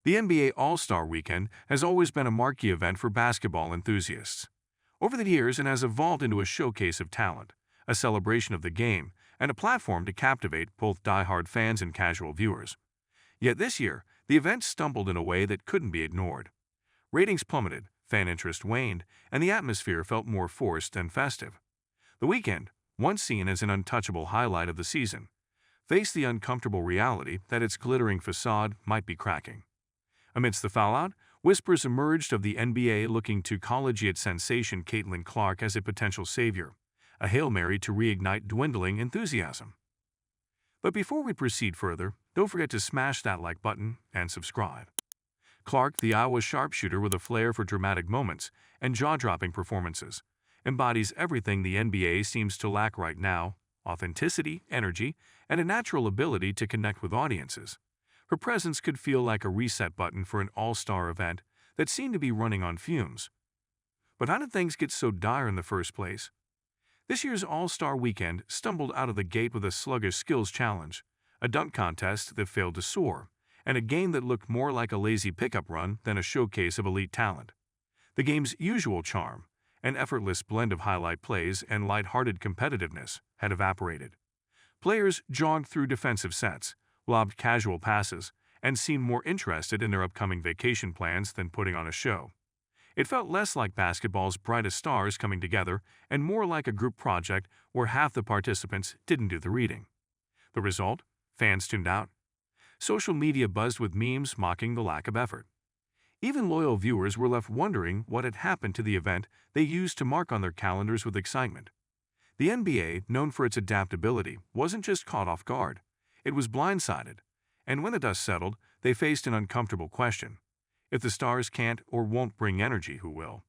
The NBA All-Star Weekend has always been a marquee event for basketball enthusiasts. Over the years, it has evolved into a showcase of talent, a celebration of the game, and a platform to captivate both die-hard fans and casual viewers. Yet this year, the event stumbled in a way that couldn't be ignored. Ratings plummeted, fan interest waned, and the atmosphere felt more forced and festive. The weekend, once seen as an untouchable highlight of the season, faced the uncomfortable reality that its glittering facade might be cracking. Amidst the fallout, whispers emerged of the NBA looking to collegiate sensation Caitlin Clark as a potential savior, a Hail Mary to reignite dwindling enthusiasm. But before we proceed further, don't forget to smash that like button and subscribe. Clark, the Iowa sharpshooter with a flair for dramatic moments and jaw-dropping performances, embodies everything the NBA seems to lack right now: authenticity, energy, and a natural ability to connect with audiences. Her presence could feel like a reset button for an all-star event that seemed to be running on fumes. But how did things get so dire in the first place? This year's All-Star Weekend stumbled out of the gate with a sluggish skills challenge, a dunk contest that failed to soar, and a game that looked more like a lazy pickup run than a showcase of elite talent. The game's usual charm, an effortless blend of highlight plays and light-hearted competitiveness, had evaporated. Players jogged through defensive sets, lobbed casual passes, and seemed more interested in their upcoming vacation plans than putting on a show. It felt less like basketball's brightest stars coming together and more like a group project where half the participants didn't do the reading. The result? Fans tuned out. Social media buzzed with memes mocking the lack of effort. Even loyal viewers were left wondering what had happened to the event they used to mark on their calendars with excitement. The NBA, known for its adaptability, wasn't just caught off guard. It was blindsided, and when the dust settled, they faced an uncomfortable question. If the stars can't or won't bring energy, who will?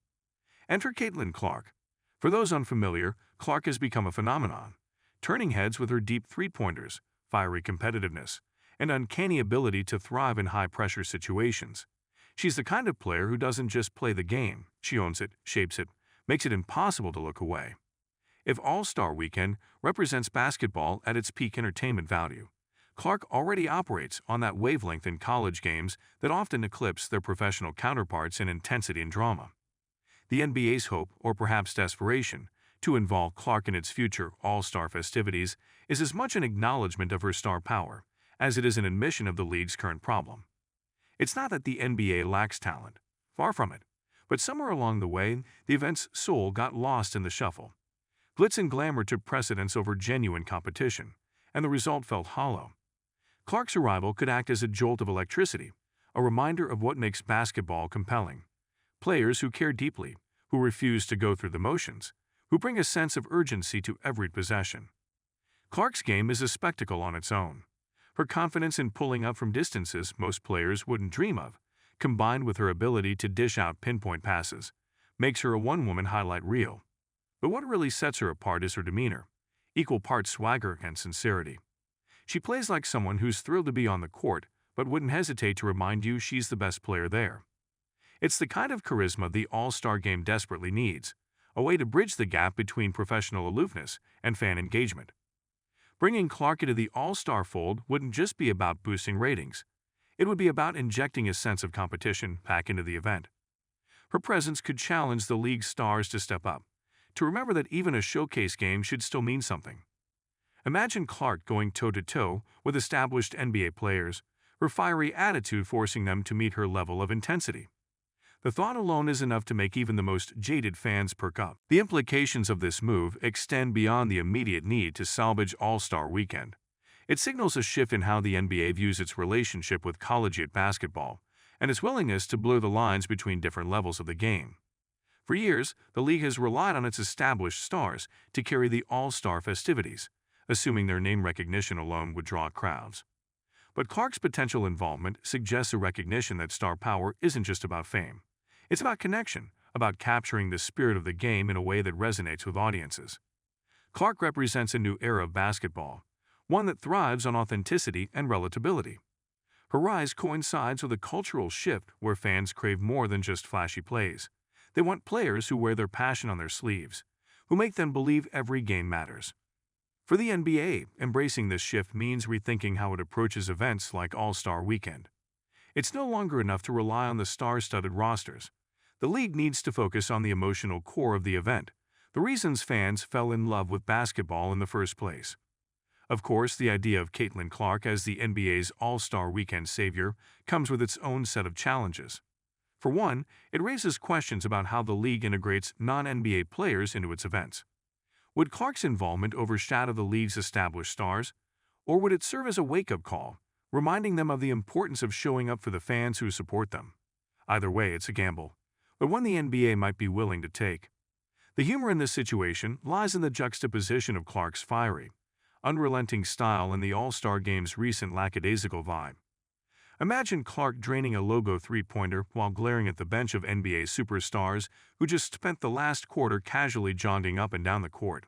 Enter Caitlin Clark. For those unfamiliar, Clark has become a phenomenon, turning heads with her deep three-pointers, fiery competitiveness, and uncanny ability to thrive in high-pressure situations. She's the kind of player who doesn't just play the game, she owns it, shapes it, makes it impossible to look away. If All-Star Weekend represents basketball at its peak entertainment value, Clark already operates on that wavelength in college games that often eclipse their professional counterparts in intensity and drama. The NBA's hope, or perhaps desperation, to involve Clark in its future All-Star festivities is as much an acknowledgement of her star power as it is an admission of the league's current problem. It's not that the NBA lacks talent, far from it, but somewhere along the way, the event's soul got lost in the shuffle. Glitz and glamour took precedence over genuine competition, and the result felt hollow. Clark's arrival could act as a jolt of electricity, a reminder of what makes basketball compelling. Players who care deeply, who refuse to go through the motions, who bring a sense of urgency to every possession. Clark's game is a spectacle on its own. Her confidence in pulling up from distances most players wouldn't dream of, combined with her ability to dish out pinpoint passes, makes her a one-woman highlight reel. But what really sets her apart is her demeanor, equal parts swagger and sincerity. She plays like someone who's thrilled to be on the court, but wouldn't hesitate to remind you she's the best player there. It's the kind of charisma the All-Star game desperately needs, a way to bridge the gap between professional aloofness and fan engagement. Bringing Clark into the All-Star fold wouldn't just be about boosting ratings. It would be about injecting a sense of competition back into the event. Her presence could challenge the league's stars to step up, to remember that even a showcase game should still mean something. Imagine Clark going toe-to-toe with established NBA players, her fiery attitude forcing them to meet her level of intensity. The thought alone is enough to make even the most jaded fans perk up. The implications of this move extend beyond the immediate need to salvage All-Star Weekend. It signals a shift in how the NBA views its relationship with collegiate basketball and its willingness to blur the lines between different levels of the game. For years, the league has relied on its established stars to carry the All-Star festivities, assuming their name recognition alone would draw crowds. But Clark's potential involvement suggests a recognition that star power isn't just about fame. It's about connection, about capturing the spirit of the game in a way that resonates with audiences. Clark represents a new era of basketball, one that thrives on authenticity and relatability. Her rise coincides with a cultural shift where fans crave more than just flashy plays. They want players who wear their passion on their sleeves, who make them believe every game matters. For the NBA, embracing this shift means rethinking how it approaches events like All-Star Weekend. It's no longer enough to rely on the star-studded rosters. The league needs to focus on the emotional core of the event, the reasons fans fell in love with basketball in the first place. Of course, the idea of Caitlin Clark as the NBA's All-Star Weekend savior comes with its own set of challenges. For one, it raises questions about how the league integrates non-NBA players into its events. Would Clark's involvement overshadow the league's established stars, or would it serve as a wake-up call, reminding them of the importance of showing up for the fans who support them? Either way, it's a gamble, but one the NBA might be willing to take. The humor in this situation lies in the juxtaposition of Clark's fiery, unrelenting style and the All-Star Game's recent lackadaisical vibe. Imagine Clark draining a logo three-pointer while glaring at the bench of NBA superstars who just spent the last quarter casually jogging up and down the court.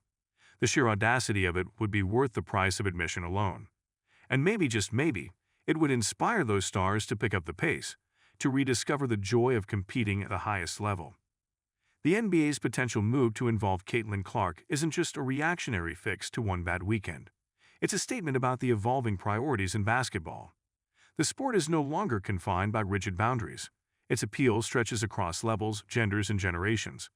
The sheer audacity of it would be worth the price of admission alone. And maybe, just maybe, it would inspire those stars to pick up the pace, to rediscover the joy of competing at the highest level. The NBA's potential move to involve Caitlin Clark isn't just a reactionary fix to one bad weekend. It's a statement about the evolving priorities in basketball. The sport is no longer confined by rigid boundaries. Its appeal stretches across levels, genders, and generations.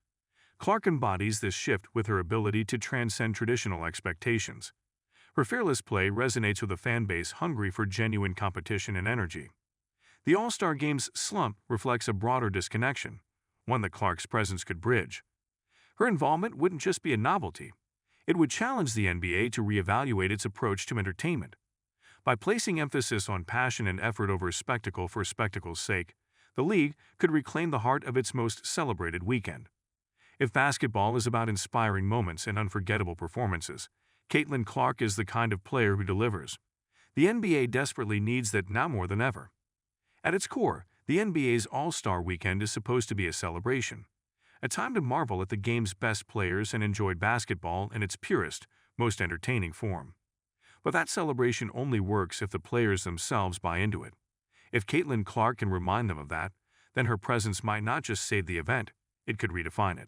Clark embodies this shift with her ability to transcend traditional expectations. Her fearless play resonates with a fan base hungry for genuine competition and energy. The All-Star Game's slump reflects a broader disconnection, one that Clark's presence could bridge. Her involvement wouldn't just be a novelty. It would challenge the NBA to reevaluate its approach to entertainment. By placing emphasis on passion and effort over spectacle for spectacle's sake, the league could reclaim the heart of its most celebrated weekend. If basketball is about inspiring moments and unforgettable performances, Caitlin Clark is the kind of player who delivers. The NBA desperately needs that now more than ever. At its core, the NBA's All-Star Weekend is supposed to be a celebration, a time to marvel at the game's best players and enjoy basketball in its purest, most entertaining form. But that celebration only works if the players themselves buy into it. If Caitlin Clark can remind them of that, then her presence might not just save the event, it could redefine it.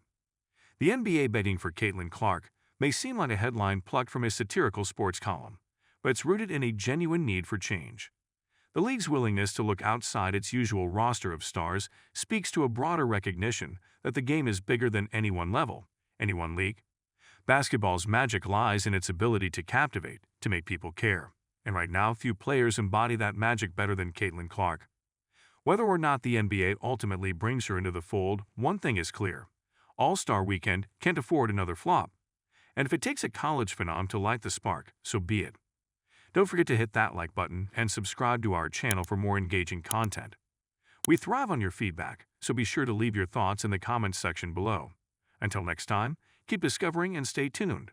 The NBA begging for Caitlin Clark may seem like a headline plucked from a satirical sports column, but it's rooted in a genuine need for change. The league's willingness to look outside its usual roster of stars speaks to a broader recognition that the game is bigger than any one level, any one league. Basketball's magic lies in its ability to captivate, to make people care. And right now, few players embody that magic better than Caitlin Clark. Whether or not the NBA ultimately brings her into the fold, one thing is clear. All-Star Weekend can't afford another flop. And if it takes a college phenom to light the spark, so be it. Don't forget to hit that like button and subscribe to our channel for more engaging content. We thrive on your feedback, so be sure to leave your thoughts in the comments section below. Until next time, keep discovering and stay tuned.